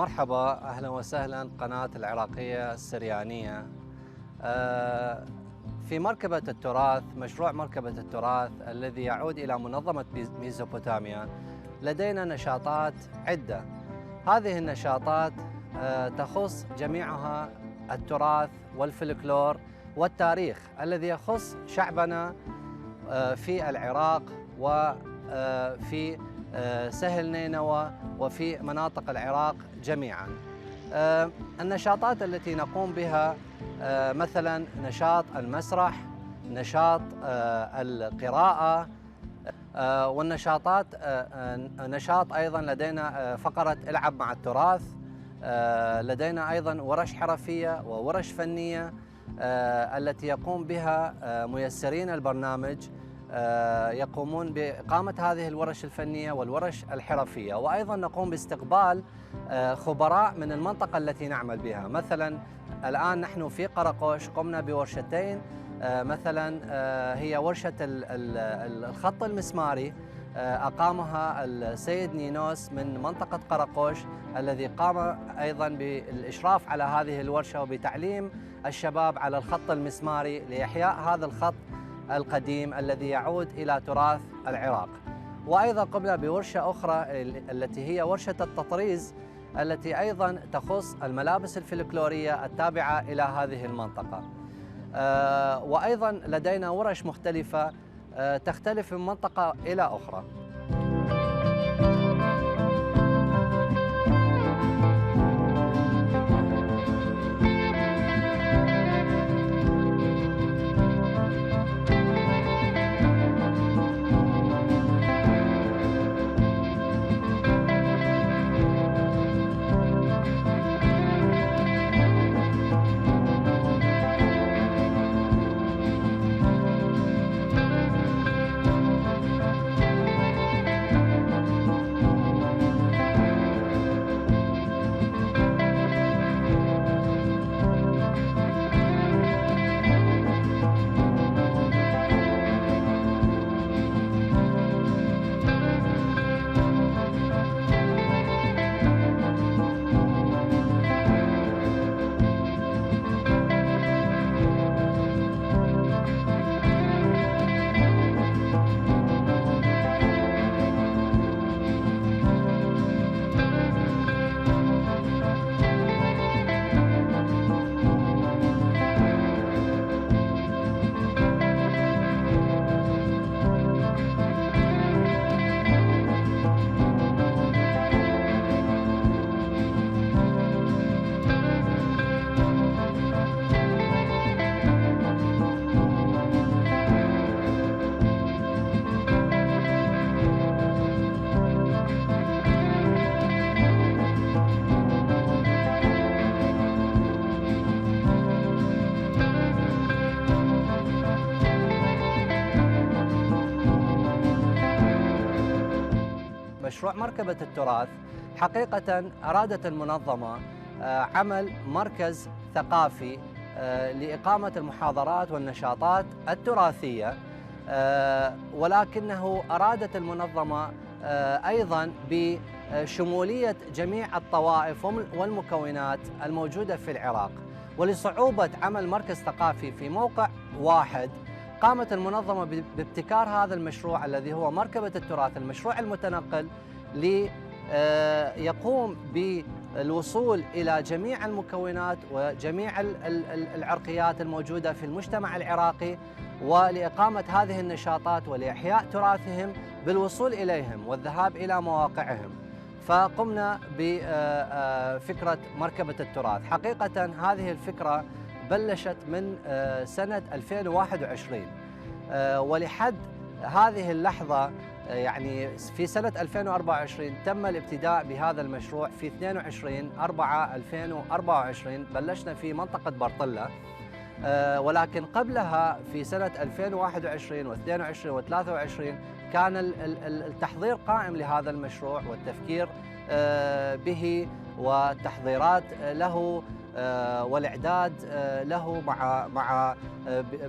مرحبا، أهلا وسهلا قناة العراقية السريانية. في مركبة التراث، مشروع مركبة التراث الذي يعود إلى منظمة ميزوبوتاميا، لدينا نشاطات عدة. هذه النشاطات تخص جميعها التراث والفلكلور والتاريخ الذي يخص شعبنا في العراق وفي سهل نينوى وفي مناطق العراق جميعا. النشاطات التي نقوم بها مثلا نشاط المسرح، نشاط القراءة، والنشاطات نشاط أيضا لدينا فقرة العب مع التراث، لدينا أيضا ورش حرفية وورش فنية التي يقوم بها ميسرين البرنامج، يقومون بإقامة هذه الورش الفنية والورش الحرفية. وأيضا نقوم باستقبال خبراء من المنطقة التي نعمل بها. مثلا الآن نحن في قرقوش قمنا بورشتين، مثلا هي ورشة الخط المسماري، أقامها السيد نينوس من منطقة قرقوش، الذي قام أيضا بالإشراف على هذه الورشة وبتعليم الشباب على الخط المسماري لإحياء هذا الخط القديم الذي يعود إلى تراث العراق. وأيضا قمنا بورشة أخرى التي هي ورشة التطريز، التي أيضا تخص الملابس الفلكلورية التابعة إلى هذه المنطقة. وأيضا لدينا ورش مختلفة تختلف من منطقة إلى أخرى. مشروع مركبة التراث حقيقة أرادت المنظمة عمل مركز ثقافي لإقامة المحاضرات والنشاطات التراثية، ولكنه أرادت المنظمة أيضا بشمولية جميع الطوائف والمكونات الموجودة في العراق. ولصعوبة عمل مركز ثقافي في موقع واحد، قامت المنظمة بابتكار هذا المشروع الذي هو مركبة التراث، المشروع المتنقل ليقوم بالوصول إلى جميع المكونات وجميع العرقيات الموجودة في المجتمع العراقي، ولإقامة هذه النشاطات ولإحياء تراثهم بالوصول إليهم والذهاب إلى مواقعهم. فقمنا بفكرة مركبة التراث. حقيقة هذه الفكرة بلشت من سنة 2021، ولحد هذه اللحظة يعني في سنة 2024 تم الابتداء بهذا المشروع. في 22/4/2024 بلشنا في منطقة برطلة، ولكن قبلها في سنة 2021 و22 و23 كان التحضير قائم لهذا المشروع والتفكير به والتحضيرات له والإعداد له مع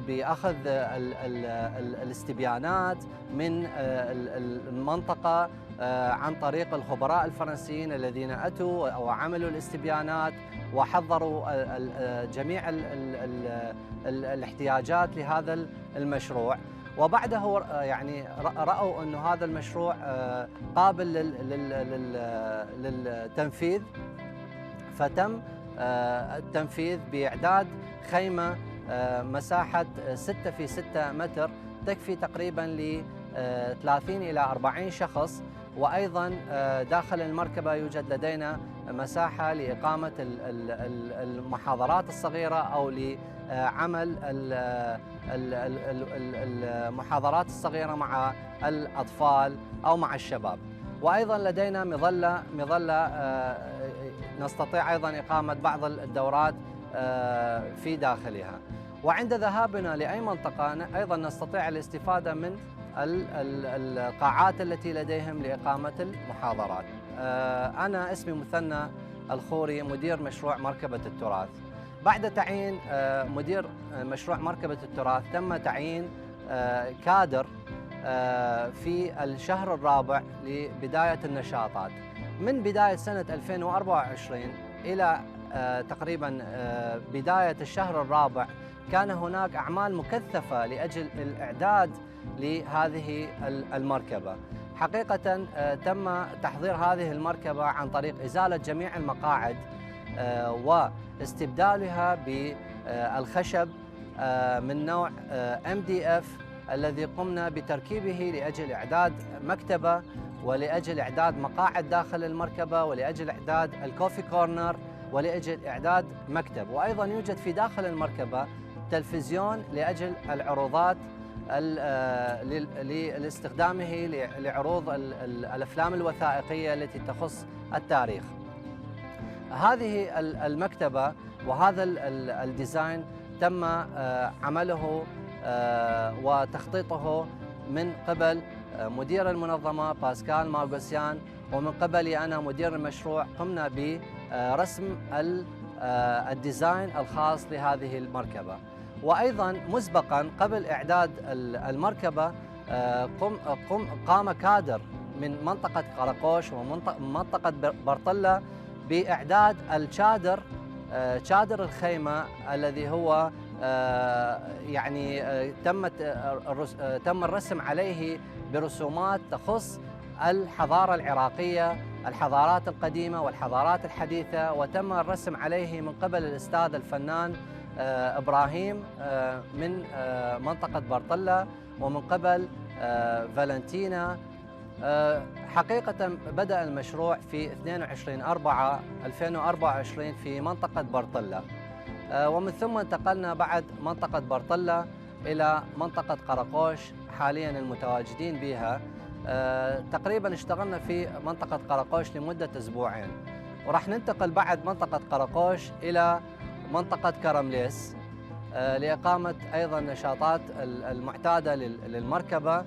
بأخذ الاستبيانات من المنطقة عن طريق الخبراء الفرنسيين الذين أتوا وعملوا الاستبيانات وحضروا جميع الاحتياجات لهذا المشروع. وبعده يعني رأوا أن هذا المشروع قابل للتنفيذ، فتم التنفيذ بإعداد خيمة مساحة 6 في 6 متر تكفي تقريبا ل 30 إلى 40 شخص. وأيضا داخل المركبة يوجد لدينا مساحة لإقامة المحاضرات الصغيرة أو لعمل المحاضرات الصغيرة مع الأطفال أو مع الشباب. وأيضا لدينا مظلة نستطيع أيضا إقامة بعض الدورات في داخلها. وعند ذهابنا لأي منطقة أيضا نستطيع الاستفادة من القاعات التي لديهم لإقامة المحاضرات. أنا اسمي مثنى الخوري، مدير مشروع مركبة التراث. بعد تعيين مدير مشروع مركبة التراث تم تعيين كادر في الشهر الرابع لبداية النشاطات. من بداية سنة 2024 إلى تقريبا بداية الشهر الرابع كان هناك أعمال مكثفة لأجل الإعداد لهذه المركبة. حقيقة تم تحضير هذه المركبة عن طريق إزالة جميع المقاعد واستبدالها بالخشب من نوع MDF الذي قمنا بتركيبه لأجل إعداد مكتبة ولأجل إعداد مقاعد داخل المركبة ولأجل إعداد الكوفي كورنر ولأجل إعداد مكتب. وأيضا يوجد في داخل المركبة تلفزيون لأجل العروضات لاستخدامه لعروض الأفلام الوثائقية التي تخص التاريخ. هذه المكتبة وهذا الديزاين تم عمله وتخطيطه من قبل مدير المنظمة باسكال ماغوسيان، ومن قبلي أنا مدير المشروع قمنا برسم الديزاين الخاص لهذه المركبة. وأيضا مسبقا قبل إعداد المركبة قام كادر من منطقة قرقوش ومنطقة برطلة بإعداد شادر الخيمة الذي هو يعني تم الرسم عليه برسومات تخص الحضارة العراقية، الحضارات القديمة والحضارات الحديثة، وتم الرسم عليه من قبل الأستاذ الفنان إبراهيم من منطقة برطلة ومن قبل فالنتينا. حقيقة بدأ المشروع في 22/4/2024 في منطقة برطلة، ومن ثم انتقلنا بعد منطقة برطلة إلى منطقة قرقوش حاليا المتواجدين بها. تقريبا اشتغلنا في منطقة قرقوش لمدة أسبوعين، وراح ننتقل بعد منطقة قرقوش إلى منطقة كرمليس لإقامة أيضا نشاطات المعتادة للمركبة.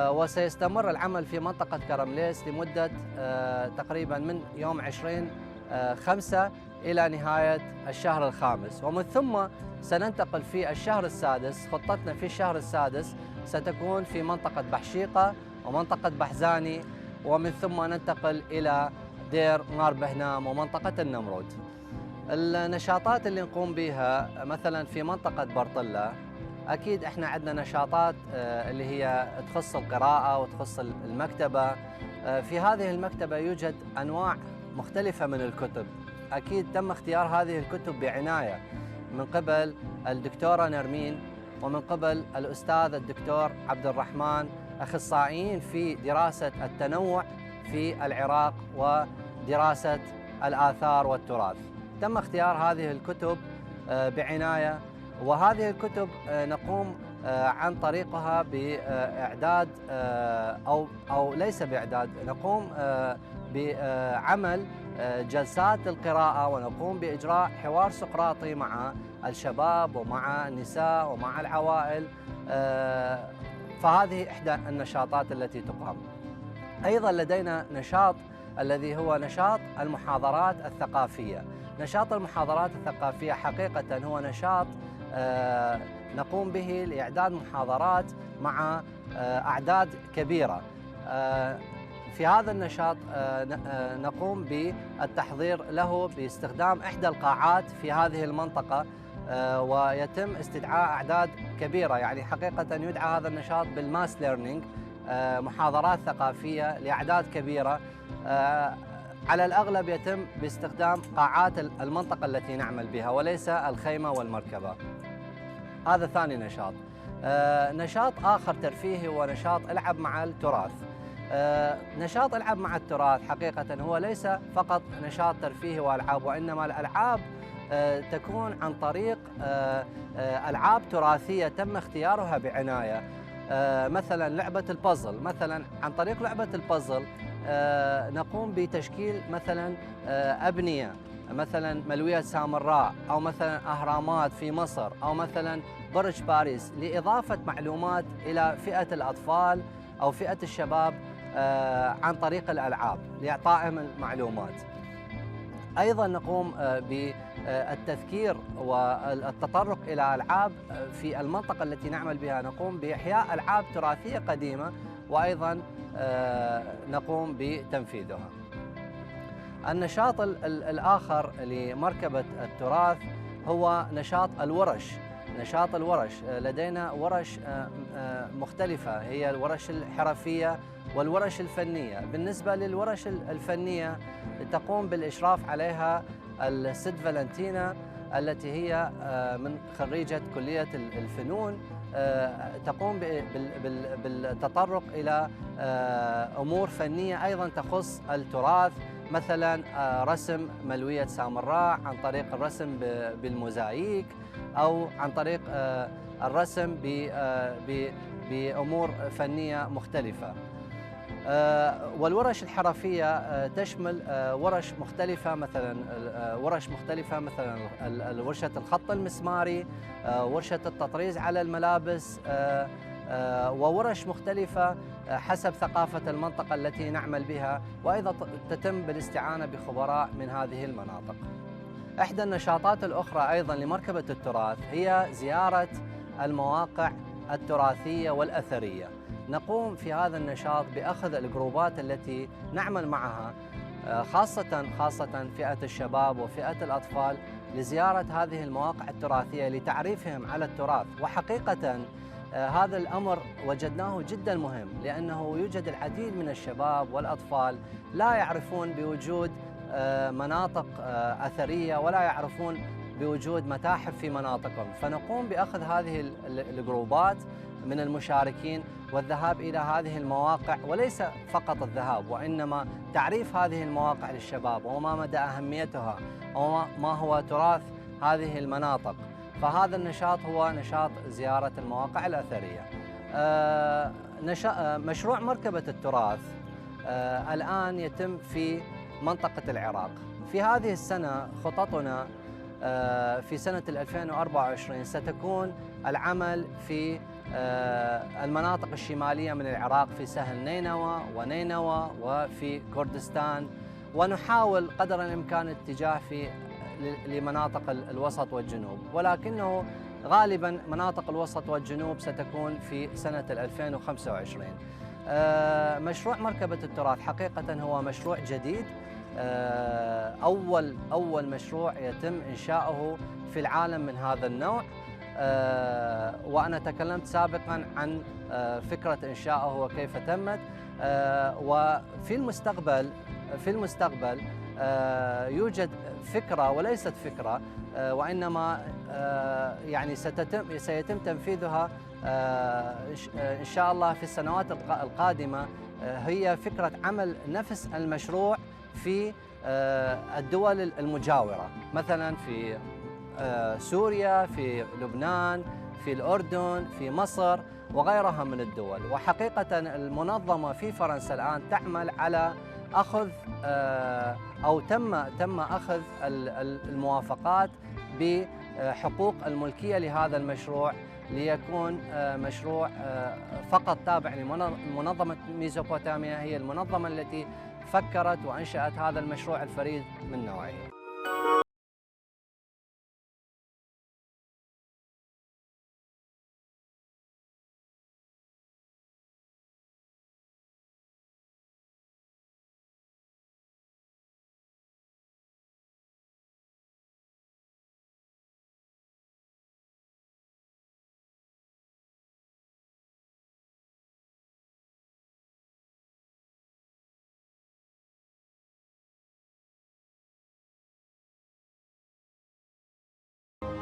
وسيستمر العمل في منطقة كرمليس لمدة تقريبا من يوم 20/5 إلى نهاية الشهر الخامس، ومن ثم سننتقل في الشهر السادس. خطتنا في الشهر السادس ستكون في منطقة بحشيقة ومنطقة بحزاني، ومن ثم ننتقل إلى دير مار بهنام ومنطقة النمرود. النشاطات اللي نقوم بها مثلا في منطقة برطلة، أكيد إحنا عندنا نشاطات اللي هي تخص القراءة وتخص المكتبة. في هذه المكتبة يوجد أنواع مختلفة من الكتب. أكيد تم اختيار هذه الكتب بعناية من قبل الدكتورة نرمين ومن قبل الأستاذ الدكتور عبد الرحمن، أخصائيين في دراسة التنوع في العراق ودراسة الآثار والتراث. تم اختيار هذه الكتب بعناية، وهذه الكتب نقوم عن طريقها بإعداد أو ليس بإعداد، نقوم بعمل جلسات القراءة، ونقوم بإجراء حوار سقراطي مع الشباب ومع النساء ومع العوائل. فهذه إحدى النشاطات التي تقام. أيضا لدينا نشاط الذي هو نشاط المحاضرات الثقافية. نشاط المحاضرات الثقافية حقيقة هو نشاط نقوم به لإعداد محاضرات مع أعداد كبيرة. في هذا النشاط نقوم بالتحضير له باستخدام إحدى القاعات في هذه المنطقة، ويتم استدعاء أعداد كبيرة. يعني حقيقة يدعى هذا النشاط بالماس ليرنينج، محاضرات ثقافية لأعداد كبيرة. على الأغلب يتم باستخدام قاعات المنطقة التي نعمل بها وليس الخيمة والمركبة. هذا ثاني نشاط. نشاط آخر ترفيهي هو نشاط العب مع التراث. نشاط العب مع التراث حقيقة هو ليس فقط نشاط ترفيهي وألعاب، وإنما الألعاب تكون عن طريق ألعاب تراثية تم اختيارها بعناية. مثلا لعبة البازل، مثلا عن طريق لعبة البازل نقوم بتشكيل مثلا أبنية، مثلا ملوية سامراء، أو مثلا أهرامات في مصر، أو مثلا برج باريس، لإضافة معلومات إلى فئة الأطفال أو فئة الشباب عن طريق الألعاب لإعطائهم المعلومات. أيضا نقوم بالتذكير والتطرق إلى ألعاب في المنطقة التي نعمل بها، نقوم بإحياء ألعاب تراثية قديمة وأيضا نقوم بتنفيذها. النشاط الآخر لمركبة التراث هو نشاط الورش. نشاط الورش، لدينا ورش مختلفة، هي الورش الحرفية والورش الفنية. بالنسبة للورش الفنية تقوم بالإشراف عليها الست فالنتينا التي هي من خريجة كلية الفنون، تقوم بالتطرق إلى أمور فنية أيضا تخص التراث، مثلا رسم ملوية سامراء عن طريق الرسم بالموزاييك، أو عن طريق الرسم بأمور فنية مختلفة. والورش الحرفية تشمل ورش مختلفة، مثلا ورشة الخط المسماري، ورشة التطريز على الملابس، وورش مختلفة حسب ثقافة المنطقة التي نعمل بها، وأيضا تتم بالاستعانة بخبراء من هذه المناطق. إحدى النشاطات الأخرى أيضا لمركبة التراث هي زيارة المواقع التراثية والأثرية. نقوم في هذا النشاط بأخذ الجروبات التي نعمل معها، خاصة فئة الشباب وفئة الأطفال، لزيارة هذه المواقع التراثية لتعريفهم على التراث. وحقيقة هذا الأمر وجدناه جدا مهم، لأنه يوجد العديد من الشباب والأطفال لا يعرفون بوجود مناطق أثرية ولا يعرفون بوجود متاحف في مناطقهم، فنقوم بأخذ هذه الجروبات من المشاركين والذهاب إلى هذه المواقع، وليس فقط الذهاب وإنما تعريف هذه المواقع للشباب وما مدى أهميتها وما هو تراث هذه المناطق. فهذا النشاط هو نشاط زيارة المواقع الأثرية. مشروع مركبة التراث الآن يتم في منطقة العراق. في هذه السنة خططنا في سنة 2024 ستكون العمل في المناطق الشمالية من العراق، في سهل نينوى ونينوى وفي كردستان، ونحاول قدر الإمكان الاتجاه لمناطق الوسط والجنوب، ولكنه غالبا مناطق الوسط والجنوب ستكون في سنة 2025. مشروع مركبة التراث حقيقة هو مشروع جديد، أول مشروع يتم إنشاؤه في العالم من هذا النوع، وأنا تكلمت سابقا عن فكرة إنشائه وكيف تمت. وفي المستقبل يوجد فكرة وليست فكرة، وإنما يعني سيتم تنفيذها إن شاء الله في السنوات القادمة. هي فكرة عمل نفس المشروع في الدول المجاورة، مثلا في سوريا، في لبنان، في الأردن، في مصر وغيرها من الدول. وحقيقة المنظمة في فرنسا الآن تعمل على أخذ أو تم أخذ الموافقات بحقوق الملكية لهذا المشروع، ليكون مشروع فقط تابع لمنظمة ميزوبوتاميا، هي المنظمة التي فكرت وأنشأت هذا المشروع الفريد من نوعه.